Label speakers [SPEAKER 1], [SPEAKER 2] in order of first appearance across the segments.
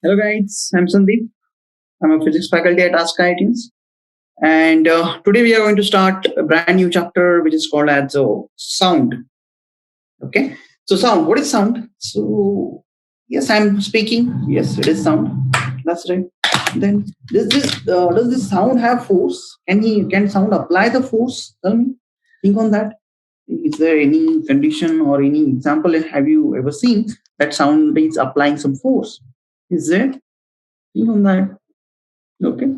[SPEAKER 1] Hello guys, I'm Sandip. I'm a physics faculty at AskIITians. And today we are going to start a brand new chapter which is called as sound. Okay. So sound, what is sound? So yes, I'm speaking. Yes, it is sound. That's right. Then does this sound have force? Can sound apply the force? Tell me. Think on that. Is there any condition or any example have you ever seen that sound is applying some force? Is there? Think on that. Okay.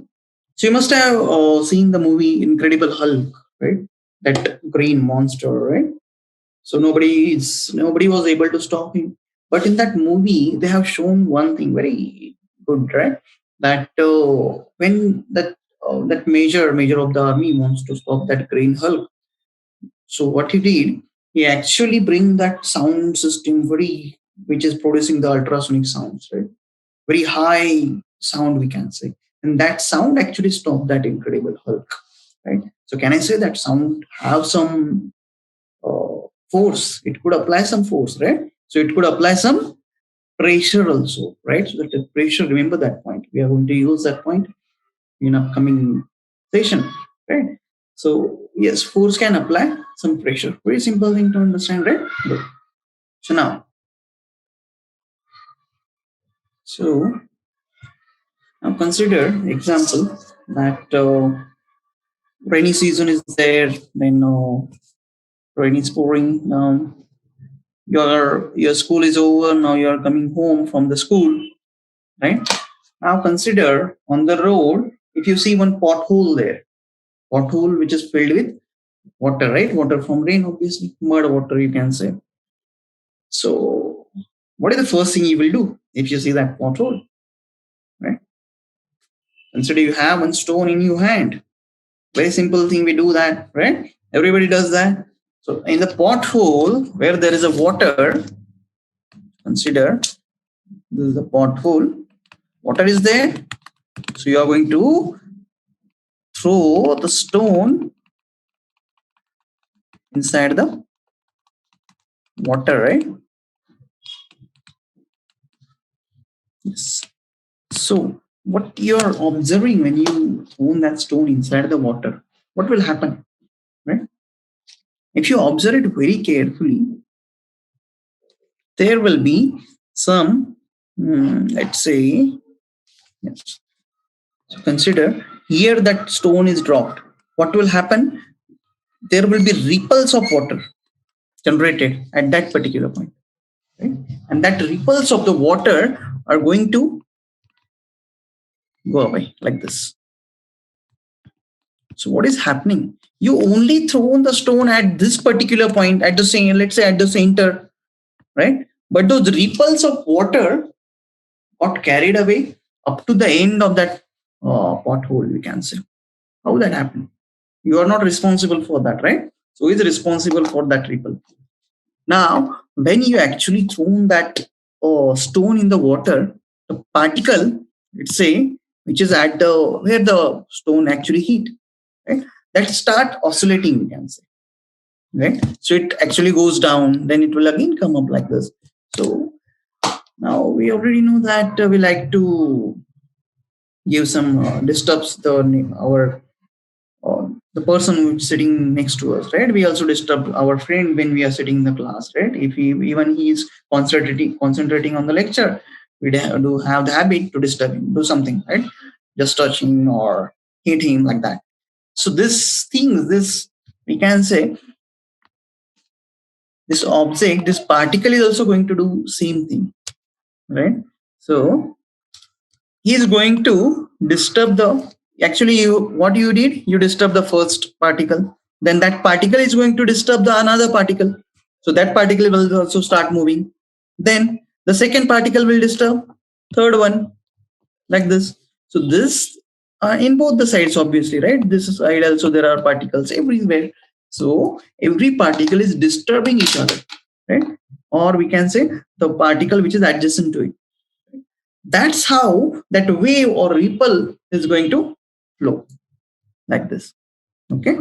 [SPEAKER 1] So you must have seen the movie Incredible Hulk, right? That green monster, right? So nobody was able to stop him. But in that movie, they have shown one thing very good, right? That when that major of the army wants to stop that green Hulk, so what he did, he actually bring that sound system which is producing the ultrasonic sounds, right? Very high sound, we can say. And that sound actually stopped that Incredible Hulk, right? So can I say that sound have some force? It could apply some force, right? So it could apply some pressure also, right? So that the pressure, remember that point. We are going to use that point in upcoming session, right? So yes, force can apply some pressure. Very simple thing to understand, right? Good. So now consider example that rainy season is there, then rain is pouring. Now your school is over. Now you are coming home from the school, right? Now consider on the road if you see one pothole there, pothole which is filled with water, right? Water from rain, obviously mud water, you can say. So what is the first thing you will do if you see that pothole, right? Consider you have one stone in your hand. Very simple thing, we do that, right? Everybody does that. So in the pothole where there is a water, consider this is a pothole, water is there. So you are going to throw the stone inside the water, right? Yes. So what you are observing when you throw that stone inside the water, what will happen, right? If you observe it very carefully, there will be some, let's say, yes. So consider here that stone is dropped. What will happen? There will be ripples of water generated at that particular point, right? And that ripples of the water are going to go away like this. So what is happening? You only throw the stone at this particular point, at the same, let's say at the center, right? But those ripples of water got carried away up to the end of that pothole, we can say. How that happened? You are not responsible for that, right? So who is responsible for that ripple? Now, when you actually throw that stone in the water, the particle, let's say, which is at the where the stone actually hit, right? That start oscillating, we can say, right? So it actually goes down, then it will again come up like this. So now we already know that we like to give some disturbs the person who's sitting next to us, right? We also disturb our friend when we are sitting in the class, right? If even he is concentrating on the lecture, we do have the habit to disturb him, do something, right? Just touch him or hit him like that. So this we can say, this object, this particle is also going to do same thing, right? So he is going to disturb what you did, you disturb the first particle, then that particle is going to disturb the another particle, so that particle will also start moving, then the second particle will disturb third one, like this. So this in both the sides, obviously, right? This side also there are particles everywhere, so every particle is disturbing each other, right? Or we can say the particle which is adjacent to it. That's how that wave or ripple is going to flow, like this. Okay.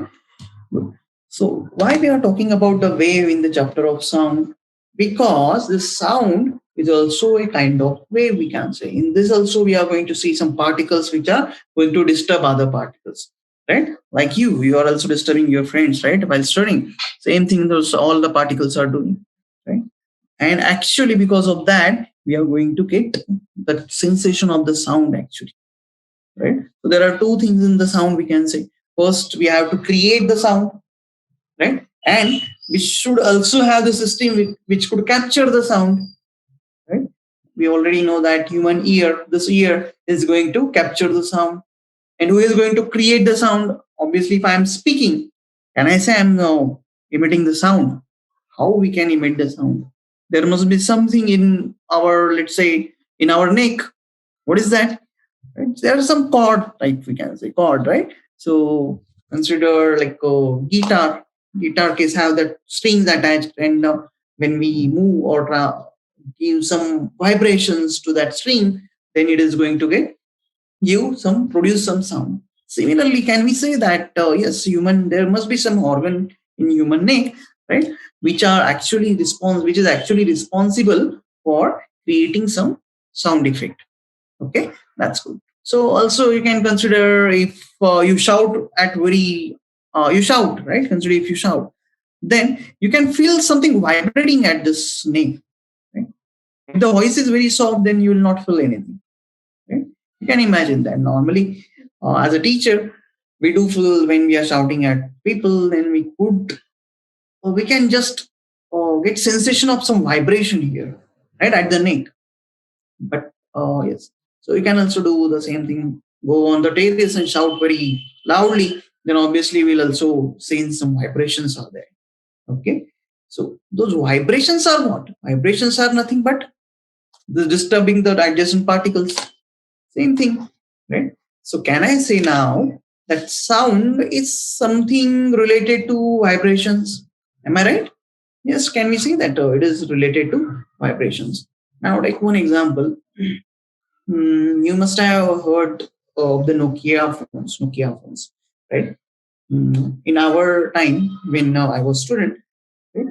[SPEAKER 1] Good. So why we are talking about the wave in the chapter of sound? Because the sound is also a kind of wave, we can say. In this also, we are going to see some particles which are going to disturb other particles, right? Like you are also disturbing your friends, right? While studying, same thing, those all the particles are doing, right? And actually, because of that, we are going to get the sensation of the sound, actually, right? So there are two things in the sound, we can say. First, we have to create the sound, right? And we should also have the system which could capture the sound, right? We already know that human ear, this ear is going to capture the sound. And who is going to create the sound? Obviously, if I am speaking, can I say I'm emitting the sound? How we can emit the sound? There must be something in our, let's say, in our neck. What is that? Right? There are some chord, like we can say chord, right? So consider like a guitar. Guitar case have that strings attached, and when we move or give some vibrations to that string, then it is going to get produce some sound. Similarly, can we say that yes, human, there must be some organ in human neck, right, which is actually responsible for creating some sound effect. Okay, that's good. So also you can consider if you shout at very you shout, right? Consider if you shout, then you can feel something vibrating at this neck. Right? If the voice is very soft, then you will not feel anything. Right? You can imagine that normally, as a teacher, we do feel when we are shouting at people, then we can just get sensation of some vibration here, right, at the neck. But yes, so you can also do the same thing. Go on the terrace and shout very loudly. Then obviously we'll also sense some vibrations are there. Okay, so those vibrations are what? Vibrations are nothing but the disturbing the adjacent particles. Same thing, right? So can I say now that sound is something related to vibrations? Am I right? Yes. Can we say that it is related to vibrations? Now take one example. You must have heard of the Nokia phones, right? In our time, when I was student, right,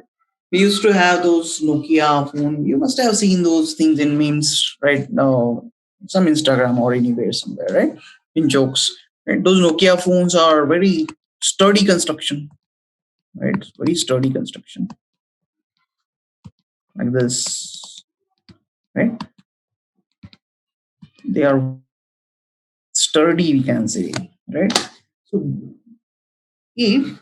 [SPEAKER 1] we used to have those Nokia phone. You must have seen those things in memes, right? Now, some Instagram or anywhere somewhere, right? In jokes, right? Those Nokia phones are very sturdy construction, right? Very sturdy construction, like this, right? They are sturdy, we can say, right? So if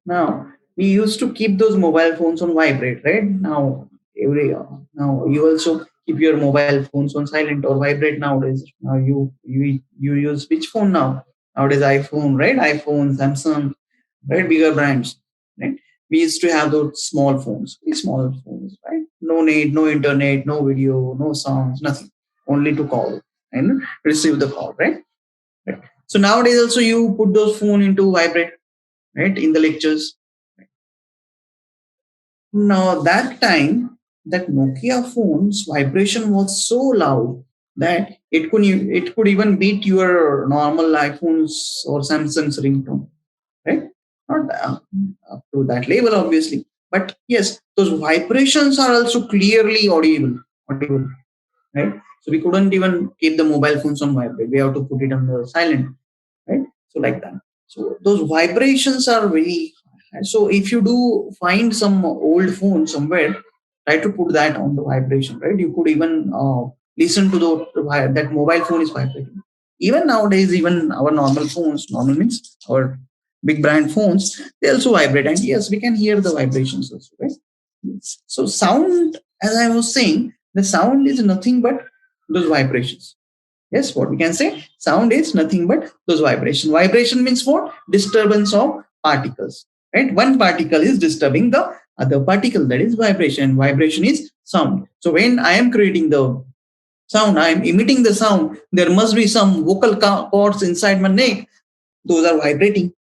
[SPEAKER 1] now we used to keep those mobile phones on vibrate, right? Now you also keep your mobile phones on silent or vibrate nowadays. Now you use which phone now? Nowadays iPhone, right? iPhone, Samsung, right? Bigger brands, right? We used to have those small phones, right? No need, no internet, no video, no sounds, nothing. Only to call and receive the call, right? Right. So nowadays also you put those phone into vibrate, right, in the lectures. Now that time, that Nokia phone's vibration was so loud that it could even beat your normal iPhones or Samsung's ringtone, right? Not up to that level, obviously, but yes, those vibrations are also clearly audible, right? So we couldn't even keep the mobile phones on vibrate. We have to put it on the silent, right? So like that. So those vibrations are very high. So if you do find some old phone somewhere, try to put that on the vibration, right? You could even listen to that mobile phone is vibrating. Even nowadays, even our normal phones, normal means our big brand phones, they also vibrate, and yes, we can hear the vibrations also, right? So sound, as I was saying, the sound is nothing but those vibrations. Yes, what we can say, sound is nothing but those vibration. Vibration means what? Disturbance of particles. Right? One particle is disturbing the other particle. That is vibration. Vibration is sound. So when I am creating the sound, I am emitting the sound. There must be some vocal cords inside my neck. Those are vibrating,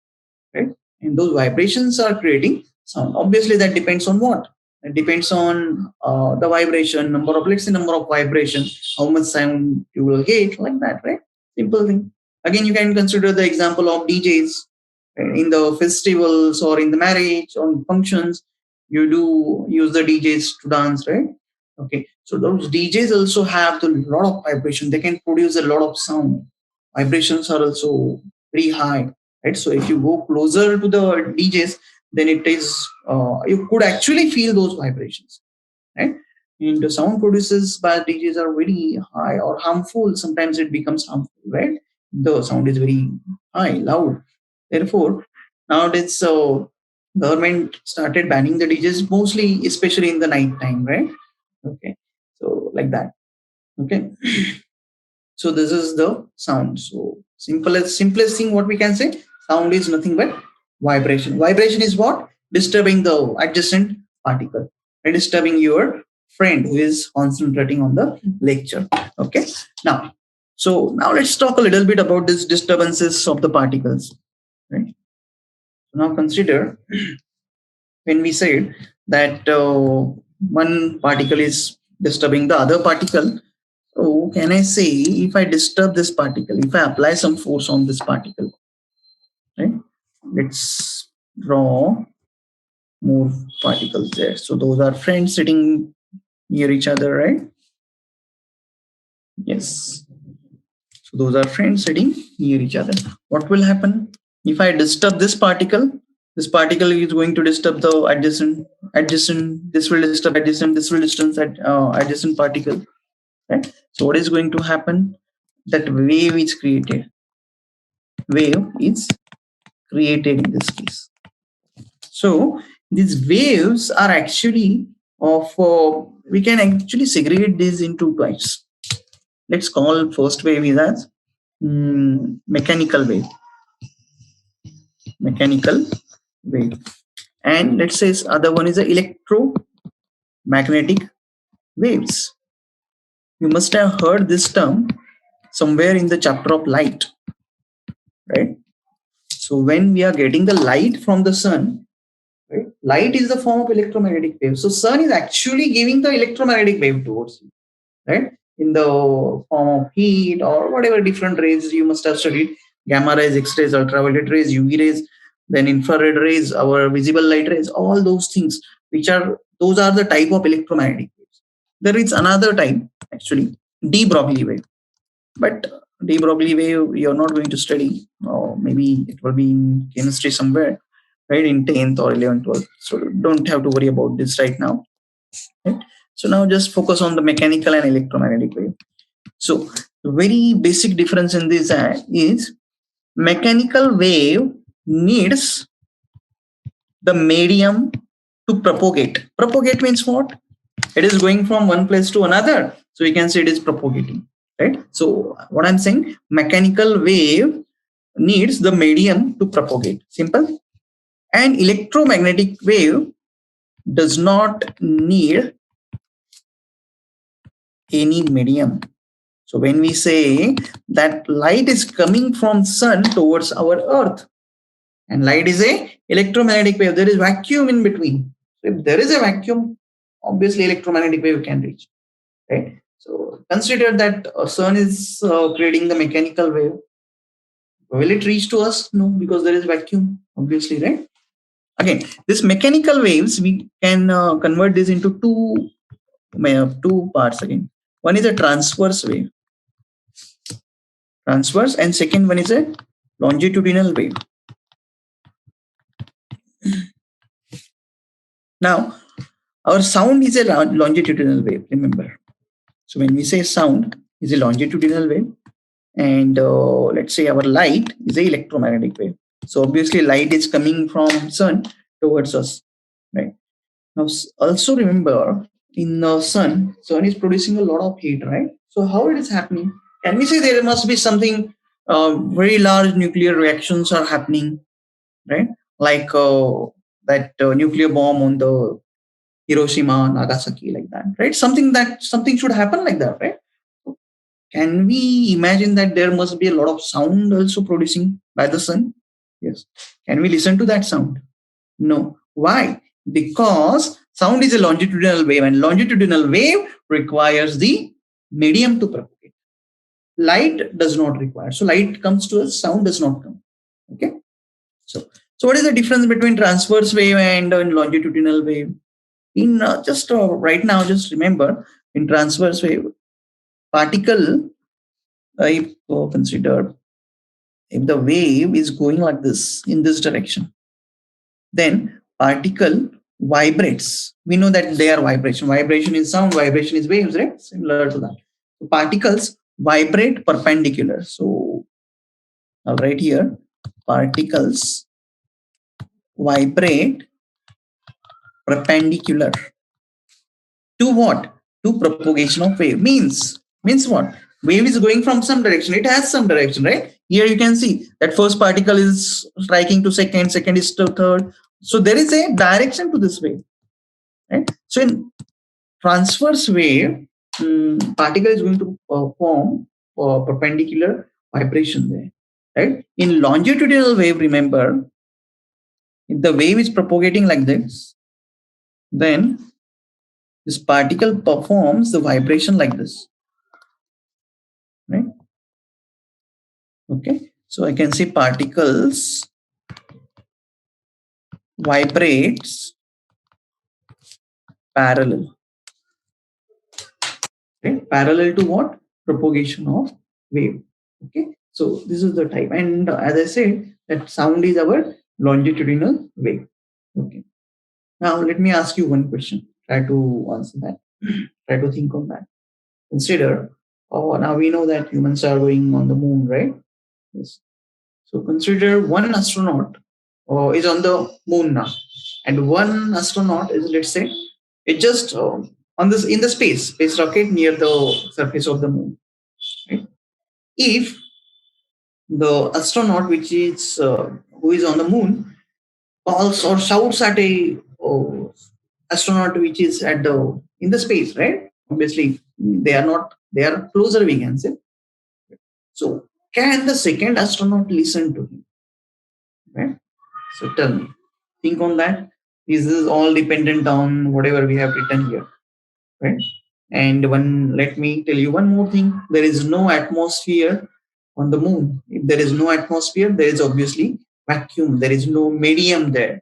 [SPEAKER 1] right? And those vibrations are creating sound. Obviously, that depends on what? It depends on the vibration, let's say number of vibration, how much sound you will get, like that, right? Simple thing. Again, you can consider the example of DJs in the festivals or in the marriage or functions. You do use the DJs to dance, right? Okay, so those DJs also have a lot of vibration. They can produce a lot of sound. Vibrations are also very high, right? So if you go closer to the DJs, then it is you could actually feel those vibrations, right? And the sound producers by DJs are very high or harmful. Sometimes it becomes harmful, right? The sound is very high, loud. Therefore, nowadays, government started banning the DJs mostly, especially in the night time, right? Okay, so like that. Okay, so this is the sound. So simplest thing what we can say, sound is nothing but vibration. Vibration is what? Disturbing the adjacent particle and disturbing your friend who is concentrating on the lecture. Okay, now now let's talk a little bit about these disturbances of the particles, right? Now consider when we said that one particle is disturbing the other particle. So can I say if I disturb this particle, if I apply some force on this particle, right? Let's draw more particles there. So those are friends sitting near each other, right? Yes. So those are friends sitting near each other. What will happen if I disturb this particle? This particle is going to disturb the adjacent. This will disturb adjacent. This will disturb adjacent particle, right? So what is going to happen? That wave is created. Wave is created in this case. So these waves are actually of we can actually segregate these into types. Let's call first wave is as mechanical wave. Mechanical wave. And let's say other one is the electromagnetic waves. You must have heard this term somewhere in the chapter of light, right? So when we are getting the light from the sun, right? Light is the form of electromagnetic wave. So sun is actually giving the electromagnetic wave towards you, right? In the form of heat or whatever different rays you must have studied: gamma rays, X-rays, ultraviolet rays, UV rays, then infrared rays, our visible light rays, all those things, those are the type of electromagnetic waves. There is another type actually, de Broglie wave. But de Broglie wave you're not going to study, or maybe it will be in chemistry somewhere, right, in 10th or 11th, 12th. So don't have to worry about this right now. Right? So now just focus on the mechanical and electromagnetic wave. So the very basic difference in this is mechanical wave needs the medium to propagate. Propagate means what? It is going from one place to another. So we can say it is propagating, right? So what I'm saying, mechanical wave needs the medium to propagate. Simple. And electromagnetic wave does not need any medium. So when we say that light is coming from sun towards our earth, and light is a electromagnetic wave, there is vacuum in between. So if there is a vacuum, obviously electromagnetic wave can reach, right? So consider that sun is creating the mechanical wave. Will it reach to us? No, because there is vacuum, obviously, right? Again, this mechanical waves, we can convert this into two parts again. One is a transverse wave. Transverse, and second one is a longitudinal wave. Now, our sound is a longitudinal wave, remember. So when we say sound is a longitudinal wave, and let's say our light is a electromagnetic wave. So obviously light is coming from sun towards us, right? Now also remember, in the sun is producing a lot of heat, right? So how it is happening? Can we say there must be something very large nuclear reactions are happening, right? Like that nuclear bomb on the Hiroshima, Nagasaki, like that, right? Something should happen like that, right? Can we imagine that there must be a lot of sound also producing by the sun? Yes. Can we listen to that sound? No. Why? Because sound is a longitudinal wave, and longitudinal wave requires the medium to propagate. Light does not require. So light comes to us, sound does not come. Okay. So what is the difference between transverse wave and longitudinal wave? In just right now, just remember in transverse wave, particle, if considered, if the wave is going like this in this direction, then particle vibrates. We know that they are vibration. Vibration is sound, vibration is waves, right? Similar to that. So particles vibrate perpendicular. So I'll write here, particles vibrate perpendicular to what? To propagation of wave. Means what? Wave is going from some direction. It has some direction, right? Here you can see that first particle is striking to second, second is to third. So there is a direction to this wave, right? So in transverse wave, particle is going to form perpendicular vibration there, right? In longitudinal wave, remember, if the wave is propagating like this, then this particle performs the vibration like this, right? Okay, so I can say particles vibrates parallel, right? Parallel to what? Propagation of wave. Okay, so this is the type, and as I said, that sound is our longitudinal wave. Okay, now let me ask you one question. Try to answer that. Try to think on that. Consider, now we know that humans are going on the moon, right? Yes. So consider one astronaut is on the moon now, and one astronaut is, let's say, it just on this in the space rocket near the surface of the moon. Right? If the astronaut, which is who is on the moon, calls or shouts at a astronaut which is at the in the space, right? Obviously, they are closer, we can say. So, can the second astronaut listen to him? Right? So tell me, think on that. This is all dependent on whatever we have written here, right? And let me tell you one more thing. There is no atmosphere on the moon. If there is no atmosphere, there is obviously vacuum. There is no medium there,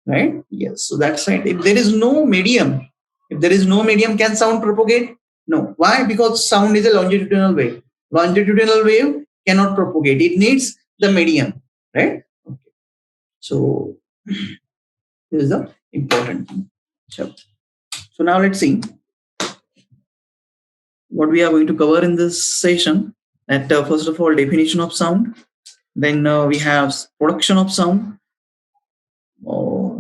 [SPEAKER 1] right? Yes. So that's right. If there is no medium, can sound propagate? No. Why? Because sound is a longitudinal wave. Longitudinal wave cannot propagate. It needs the medium, right? Okay. So this is the important thing. So now let's see what we are going to cover in this session. That first of all, definition of sound. Then we have production of sound.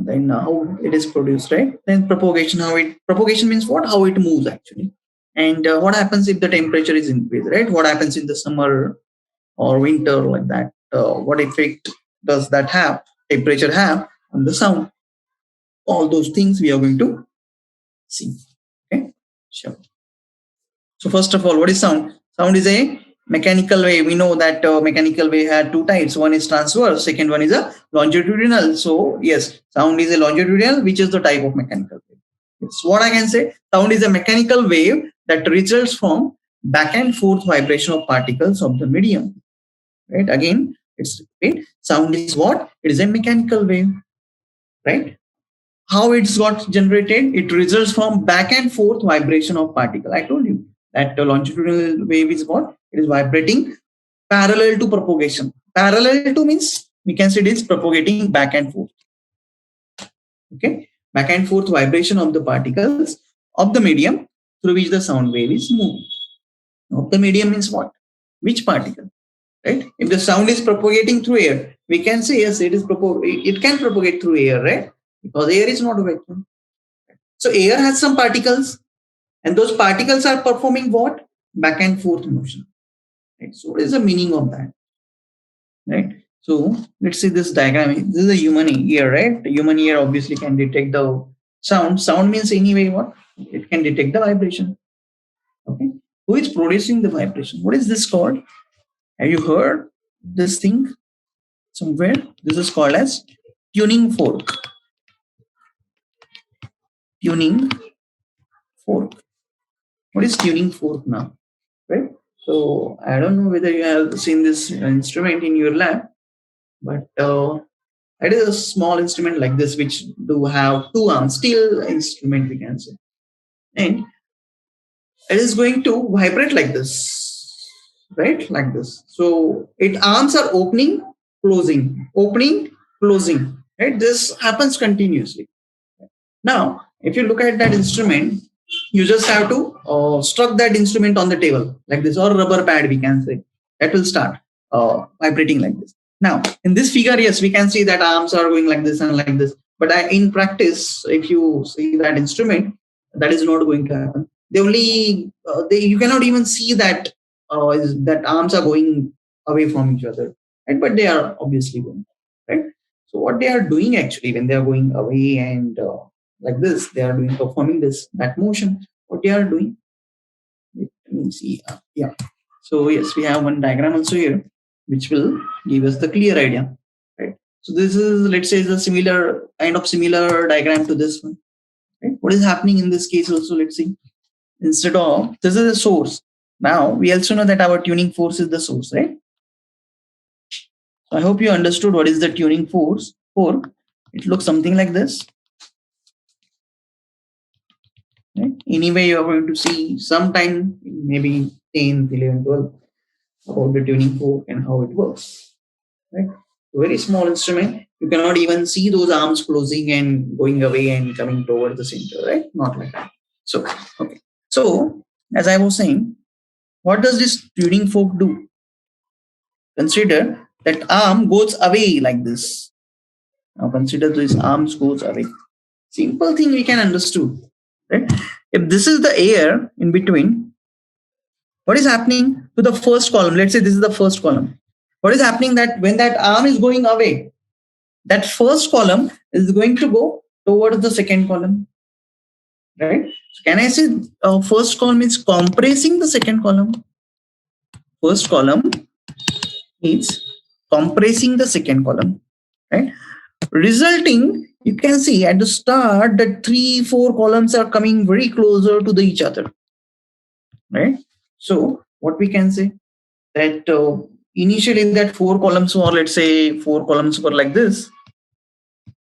[SPEAKER 1] Then how it is produced, right? Then propagation means what? How it moves actually. And what happens if the temperature is increased, right? What happens in the summer or winter like that? What effect does that have? Temperature have on the sound? All those things we are going to see. Okay, sure. So first of all, what is sound? Sound is a mechanical wave. We know that mechanical wave had two types. One is transverse, second one is a longitudinal. So yes, sound is a longitudinal, which is the type of mechanical wave. So what I can say, sound is a mechanical wave that results from back and forth vibration of particles of the medium. Right? Again, it's repeat. Sound is what? It is a mechanical wave. Right? How it's got generated? It results from back and forth vibration of particle. I told you that the longitudinal wave is what? It is vibrating parallel to propagation. Parallel to means we can say it is propagating back and forth. Okay, back and forth vibration of the particles of the medium through which the sound wave is moving. Of the medium means what? Which particle? Right? If the sound is propagating through air, we can say yes, it can propagate through air, right? Because air is not a vacuum. So air has some particles, and those particles are performing what? Back and forth motion. Right? So what is the meaning of that? Right? So let's see this diagram. This is a human ear, right? The human ear obviously can detect the sound. Sound means anyway what? It can detect the vibration. Okay. Who is producing the vibration? What is this called? Have you heard this thing somewhere? This is called as tuning fork. Tuning fork. What is tuning fork now? Right? So I don't know whether you have seen this instrument in your lab, but It is a small instrument like this, which do have two arms, steel instrument we can say. And it is going to vibrate like this, right? Like this. So its arms are opening, closing, right? This happens continuously. Now, if you look at that instrument, you just have to struck that instrument on the table like this, or rubber pad we can say. That will start vibrating like this. Now, in this figure, yes, we can see that arms are going like this and like this. But in practice, if you see that instrument, that is not going to happen. They only you cannot even see that that arms are going away from each other, right? But they are obviously going, right? So what they are doing actually when they are going away and like this, they are doing performing that motion. What they are doing? Let me see. Yeah. So yes, we have one diagram also here, which will give us the clear idea, right? So this is, let's say, the similar diagram to this one. Right? What is happening in this case also? Let's see. Instead of this is the source. Now we also know that our tuning force is the source, right? So I hope you understood what is the tuning force. It looks something like this. Right? Anyway, you are going to see sometime, maybe 10, 11, 12, about the tuning fork and how it works. Right? A very small instrument. You cannot even see those arms closing and going away and coming towards the center, right? Not like that. So, okay. So, as I was saying, what does this tuning fork do? Consider that arm goes away like this. Now consider this arms goes away. Simple thing we can understood. Right? If this is the air in between, what is happening to the first column? Let's say this is the first column. What is happening that when that arm is going away, that first column is going to go towards the second column. Right? So can I say first column is compressing the second column? First column is compressing the second column. Right? Resulting, you can see at the start that 3-4 columns are coming very closer to each other, right? So what we can say that initially that 4 columns were, let's say 4 columns were like this.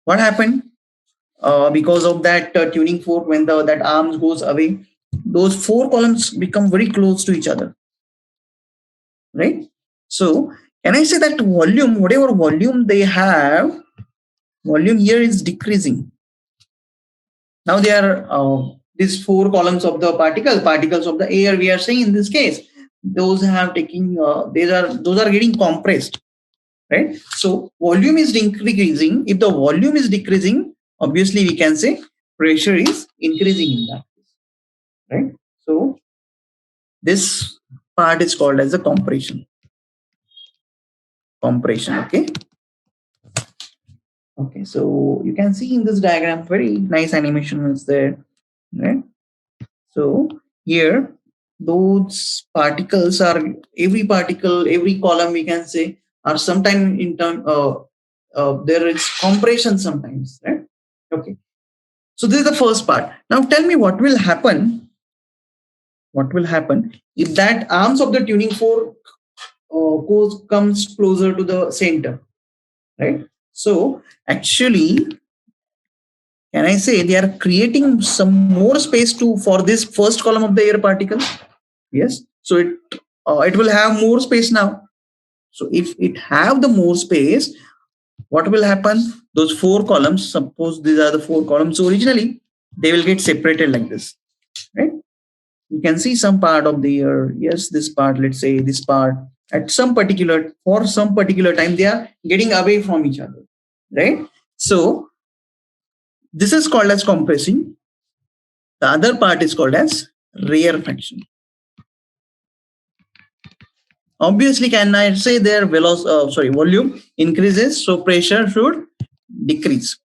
[SPEAKER 1] What happened? Because of that tuning fork, when that arms goes away, those 4 columns become very close to each other, right? So can I say that volume, whatever volume they have, volume here is decreasing. Now they are these 4 columns of the particles of the air we are saying in this case, those have taking those are getting compressed, right? So volume is decreasing. If the volume is decreasing, obviously we can say pressure is increasing in that case, right? So this part is called as a compression. Okay. Okay, so you can see in this diagram, very nice animation is there, right? So here, those particles are, every particle, every column we can say, are sometime in term, there is compression sometimes, right? Okay. So this is the first part. Now tell me what will happen. What will happen if that arms of the tuning fork comes closer to the center, right? So actually, can I say they are creating some more space for this first column of the air particle? Yes. So it will have more space now. So if it have the more space, what will happen? Those 4 columns, suppose these are the 4 columns. So originally they will get separated like this, right? You can see some part of the air. Yes, this part, let's say this part, at for some particular time, they are getting away from each other, right? So this is called as compressing. The other part is called as rarefaction. Obviously, can I say their volume increases, so pressure should decrease,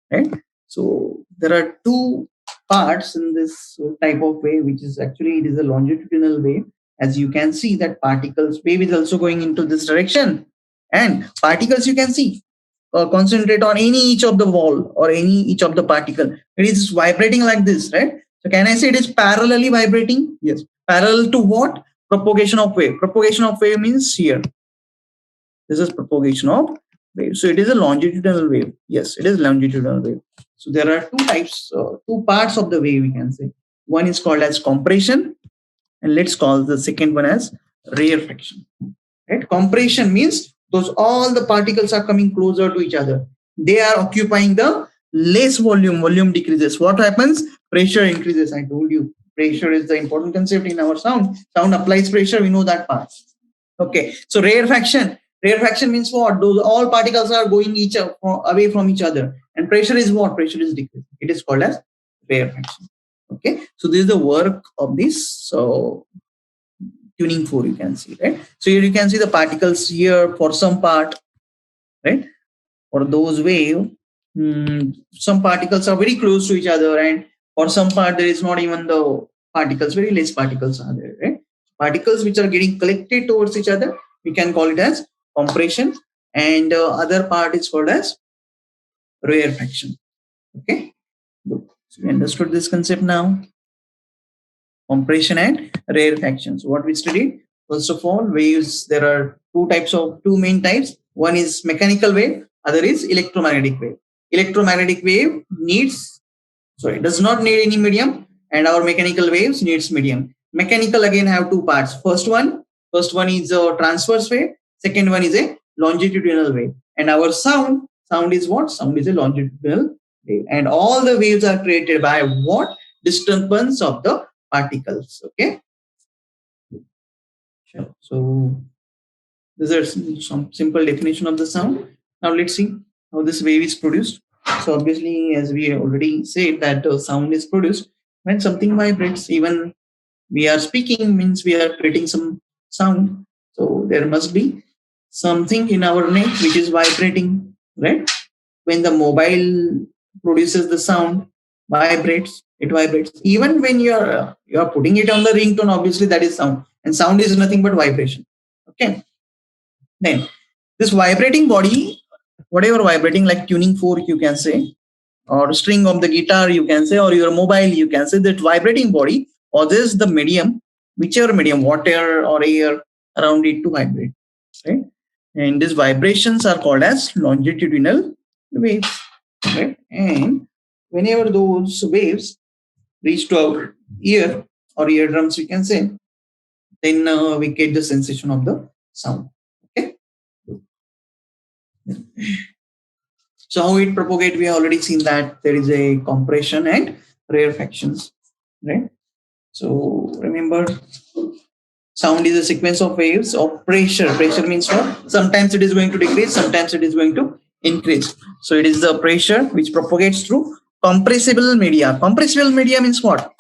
[SPEAKER 1] right? So there are 2 parts in this type of wave, which is actually, it is a longitudinal wave. As you can see that wave is also going into this direction, and particles you can see concentrate on each of the wall or each of the particle. It is vibrating like this, right? So can I say it is parallelly vibrating? Yes. Parallel to what? Propagation of wave. Propagation of wave means here. This is propagation of wave. So it is a longitudinal wave. Yes, it is longitudinal wave. So there are two types, two parts of the wave we can say. One is called as compression, and let's call the second one as rarefaction. Right? Compression means those all the particles are coming closer to each other. They are occupying the less volume. Volume decreases. What happens? Pressure increases. I told you, pressure is the important concept in our sound. Sound applies pressure. We know that part. Okay. So rarefaction. Rarefaction means what? Those all particles are going away from each other, and pressure is what? Pressure is decreasing. It is called as rarefaction. Okay. So this is the work of this. So tuning 4 you can see, right? So here you can see the particles here for some part, right? For those wave, some particles are very close to each other, and for some part there is not even the particles, very less particles are there, right? Particles which are getting collected towards each other, we can call it as compression, and other part is called as rarefaction. Okay, good. So we understood this concept now. Compression and rarefaction. So what we studied, first of all, waves. There are two main types. One is mechanical wave, other is electromagnetic wave. Electromagnetic wave does not need any medium, and our mechanical waves needs medium. Mechanical again have two parts. First one is a transverse wave. Second one is a longitudinal wave. And our sound is what? Sound is a longitudinal wave. And all the waves are created by what? Disturbance of the particles. Okay. Sure. So these are some simple definition of the sound. Now let's see how this wave is produced. So obviously, as we already said, that sound is produced when something vibrates. Even we are speaking means we are creating some sound. So there must be something in our neck which is vibrating, right? When the mobile produces the sound, it vibrates. Even when you are putting it on the ringtone, obviously that is sound, and sound is nothing but vibration. Okay. Then this vibrating body, whatever vibrating, like tuning fork you can say, or string of the guitar you can say, or your mobile you can say, that vibrating body causes the medium, whichever medium, water or air around it to vibrate, right? And these vibrations are called as longitudinal waves, right? And whenever those waves reach to our ear or eardrums, we can say, then we get the sensation of the sound. Okay. So how it propagate, we have already seen that there is a compression and rarefactions, right? So remember, sound is a sequence of waves of pressure. Pressure means what? Sometimes it is going to decrease, sometimes it is going to increase. So it is the pressure which propagates through compressible media. Compressible media means what?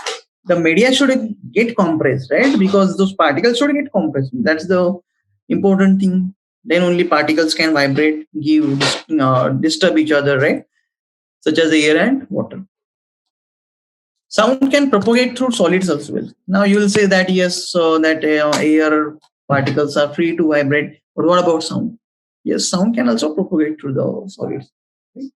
[SPEAKER 1] The media should get compressed, right? Because those particles should get compressed. That's the important thing. Then only particles can vibrate, disturb each other, right? Such as air and water. Sound can propagate through solids as well. Now you will say that yes, so that air particles are free to vibrate. But what about sound? Yes, sound can also propagate through the solids. Right?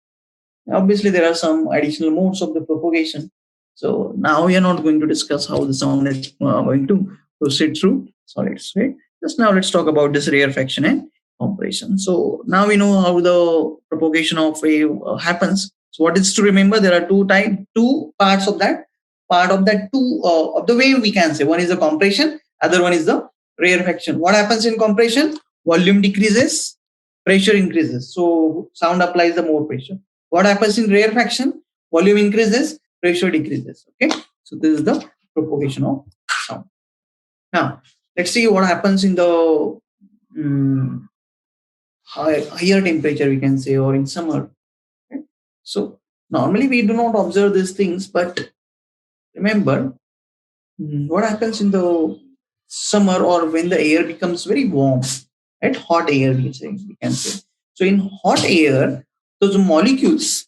[SPEAKER 1] Obviously, there are some additional modes of the propagation. So now we are not going to discuss how the sound is going to proceed through solids. Right? Just now let's talk about this rarefaction and compression. So now we know how the propagation of wave happens. So what is to remember? There are two parts of that. Part of that of the wave we can say. One is the compression, other one is the rarefaction. What happens in compression? Volume decreases, pressure increases. So sound applies the more pressure. What happens in rarefaction? Volume increases, pressure decreases. Okay. So this is the propagation of sound. Now let's see what happens in the higher temperature we can say, or in summer. Okay? So normally we do not observe these things, but remember what happens in the summer or when the air becomes very warm, right? Hot air we can say. So in hot air, those molecules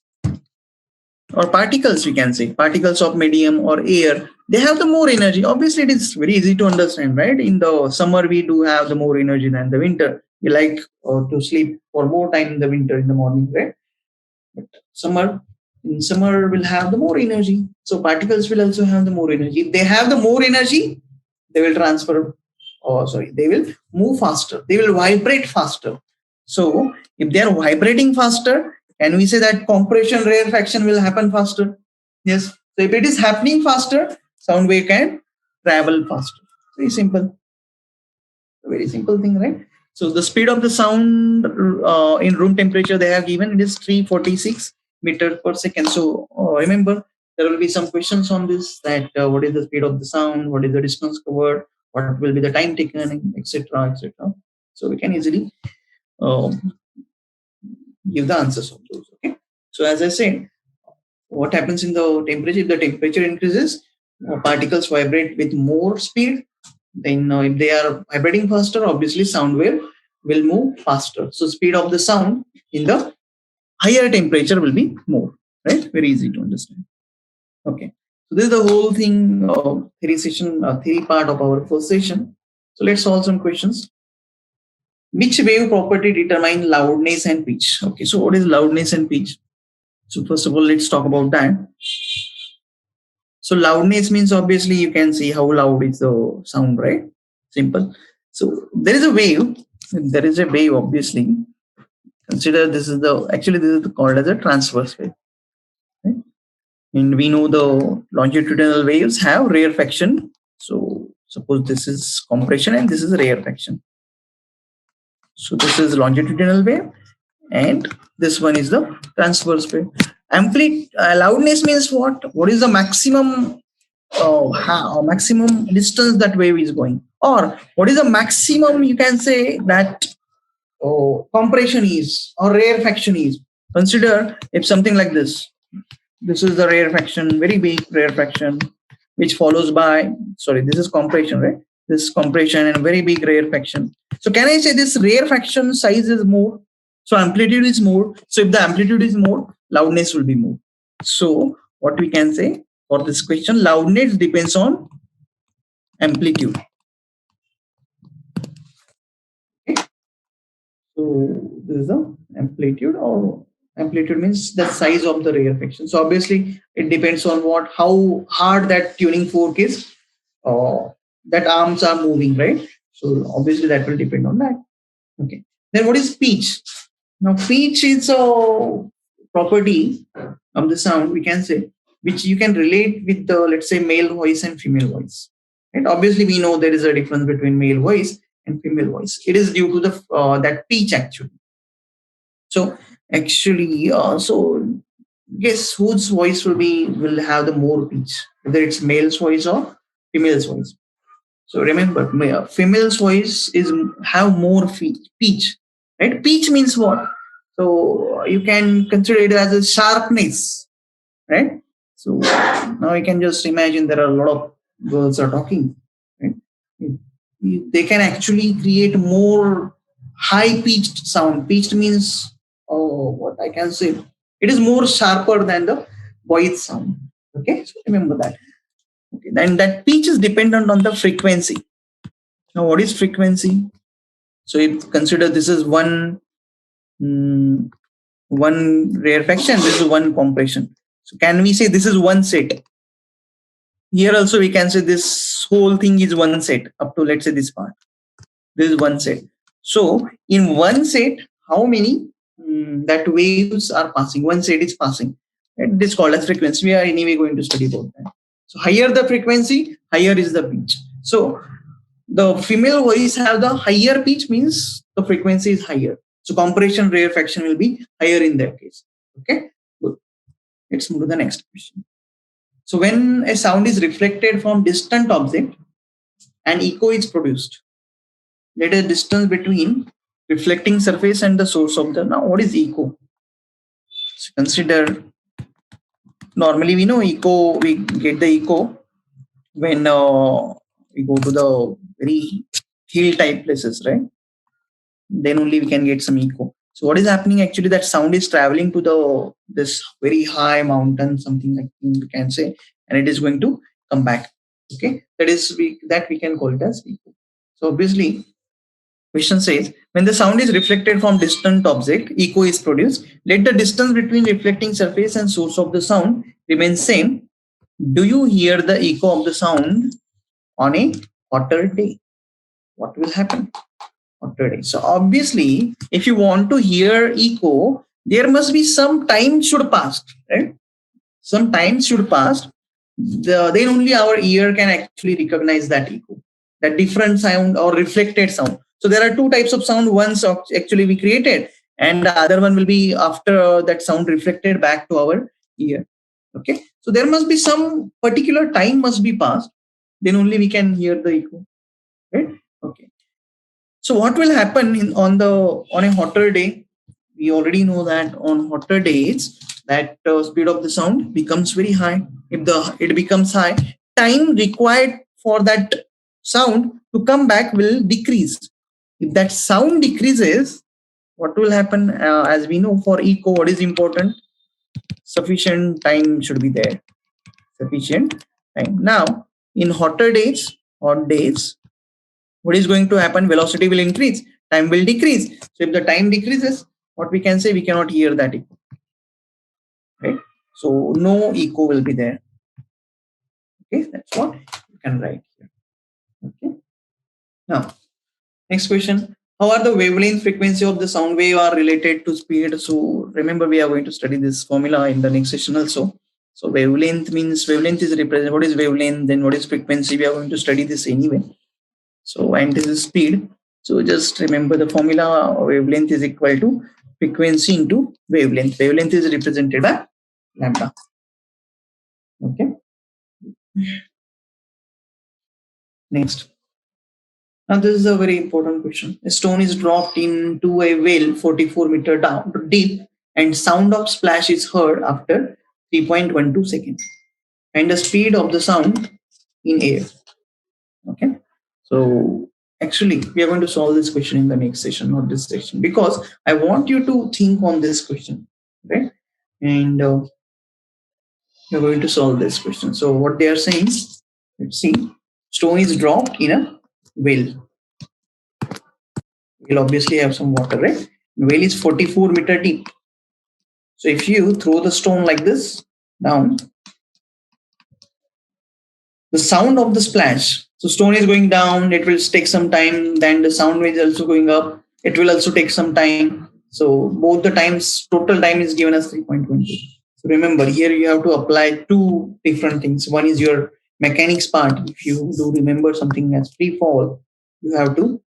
[SPEAKER 1] or particles, we can say, particles of medium or air, they have the more energy. Obviously, it is very easy to understand, right? In the summer, we do have the more energy than the winter. We like to sleep for more time in the winter in the morning, right? But in summer will have the more energy. So particles will also have the more energy. If they have the more energy, they will they will move faster. They will vibrate faster. So if they are vibrating faster, can we say that compression rarefaction will happen faster? Yes. So if it is happening faster, sound wave can travel faster. Very simple. Very simple thing, right? So the speed of the sound in room temperature they have given, it is 346 meters per second. So remember, there will be some questions on this, that what is the speed of the sound, what is the distance covered, what will be the time taken, etc., etc. So we can easily give the answers of those. Okay. So as I said, what happens in the temperature? If the temperature increases, particles vibrate with more speed. Then if they are vibrating faster, obviously sound wave will move faster. So speed of the sound in the higher temperature will be more. Right? Very easy to understand. Okay. So this is the whole thing, theory part of our first session. So let's solve some questions. Which wave property determine loudness and pitch? Okay. So what is loudness and pitch? So first of all, let's talk about that. So loudness means obviously you can see how loud is the sound, right? Simple. So there is a wave. There is a wave, obviously. Consider this is called as a transverse wave. Right? And we know the longitudinal waves have rarefaction. So suppose this is compression and this is rarefaction. So this is longitudinal wave and this one is the transverse wave. Loudness means what? What is the maximum maximum distance that wave is going, or what is the maximum you can say that compression is or rarefaction is. Consider if something like this is the rarefaction, very big rarefaction, which follows by, this is compression, right? This compression and very big rarefaction. So can I say this rarefaction size is more, so amplitude is more. So if the amplitude is more, loudness will be more. So what we can say for this question, loudness depends on amplitude. Okay. So this is the amplitude, or amplitude means the size of the rarefaction. So obviously it depends on how hard that tuning fork is, that arms are moving, right? So obviously that will depend on that. Okay. Then what is pitch? Now pitch is a property of the sound, we can say, which you can relate with the, let's say, male voice and female voice. And obviously we know there is a difference between male voice and female voice. It is due to the that pitch actually. So actually, guess whose voice will have the more pitch, whether it's male's voice or female's voice. So remember, female's voice have more pitch, right? Pitch means what? So you can consider it as a sharpness, right? So now you can just imagine there are a lot of girls are talking, right? They can actually create more high pitched sound. Pitched means, what I can say, it is more sharper than the voice sound. Okay, so remember that. Okay, then that pitch is dependent on the frequency. Now, what is frequency? So if consider this is one rarefaction, this is one compression. So can we say this is one set? Here also we can say this whole thing is one set up to, let's say, this part. This is one set. So in one set, how many that waves are passing? One set is passing. Right? This is called as frequency. We are anyway going to study about that. So higher the frequency, higher is the pitch. So the female voice have the higher pitch, means the frequency is higher. So compression rarefaction will be higher in that case. Okay, good. Let's move to the next question. So when a sound is reflected from distant object, an echo is produced. Let a distance between reflecting surface and the source of the. Now, what is echo? So consider, normally we know echo. We get the echo when we go to the very hill type places, right? Then only we can get some echo. So what is happening actually? That sound is traveling to this very high mountain, something like we can say, and it is going to come back. Okay, that we can call it as echo. So obviously, question says, when the sound is reflected from distant object, echo is produced. Let the distance between reflecting surface and source of the sound remain same. Do you hear the echo of the sound on a hotter day? What will happen? hotter day. So obviously, if you want to hear echo, there must be some time should pass, right? Some time should pass. Then only our ear can actually recognize that echo, that different sound or reflected sound. So there are two types of sound. One's actually we created, and the other one will be after that sound reflected back to our ear. Okay, so there must be some particular time must be passed. Then only we can hear the echo, right? Okay. So what will happen on a hotter day? We already know that on hotter days, that speed of the sound becomes very high. If it becomes high, time required for that sound to come back will decrease. If that sound decreases, what will happen? As we know, for echo, what is important? Sufficient time should be there. Sufficient time. Now, in hotter days, hot days, what is going to happen? Velocity will increase, time will decrease. So if the time decreases, what we can say, we cannot hear that echo, right? So no echo will be there. Okay, that's what you can write here. Okay. Now, next question. How are the wavelength frequency of the sound wave are related to speed? So remember, we are going to study this formula in the next session also. So wavelength means wavelength is represented. What is wavelength? Then what is frequency? We are going to study this anyway. So, and this is speed. So just remember the formula. Wavelength is equal to frequency into wavelength. Wavelength is represented by lambda. Okay. Next. Now this is a very important question. A stone is dropped into a well 44 meter down deep, and sound of splash is heard after 3.12 seconds, and the speed of the sound in air. Okay. So actually, we are going to solve this question in the next session, not this section, because I want you to think on this question, right? And we're going to solve this question. So what they are saying, let's see, stone is dropped in a well. We'll obviously have some water, right? The well is 44 meter deep. So if you throw the stone like this down, the sound of the splash, so stone is going down, it will take some time, then the sound wave is also going up, it will also take some time. So both the times, total time is given as 3.20. So remember, here you have to apply two different things. One is your mechanics part. If you do remember something as free fall, you have to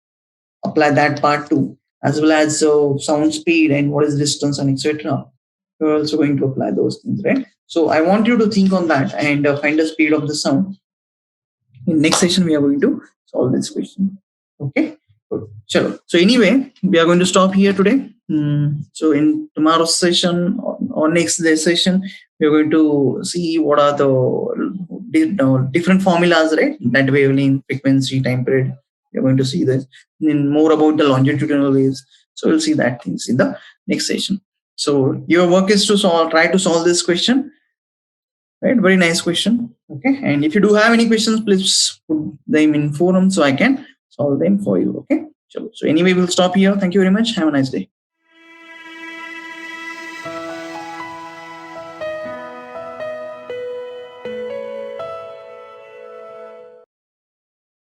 [SPEAKER 1] apply that part too, as well as sound speed and what is distance and etc. You're also going to apply those things, right? So I want you to think on that and find the speed of the sound. In next session, we are going to solve this question. Okay. Good. Chalo. So anyway, we are going to stop here today. So in tomorrow's session or next day session, we are going to see what are the different formulas, right? That wavelength, frequency, time period. We are going to see this. Then more about the longitudinal waves. So we'll see that things in the next session. So your work is to try to solve this question. Right, very nice question. Okay, and if you do have any questions, please put them in forum so I can solve them for you. Okay, so anyway, we'll stop here. Thank you very much. Have a nice day.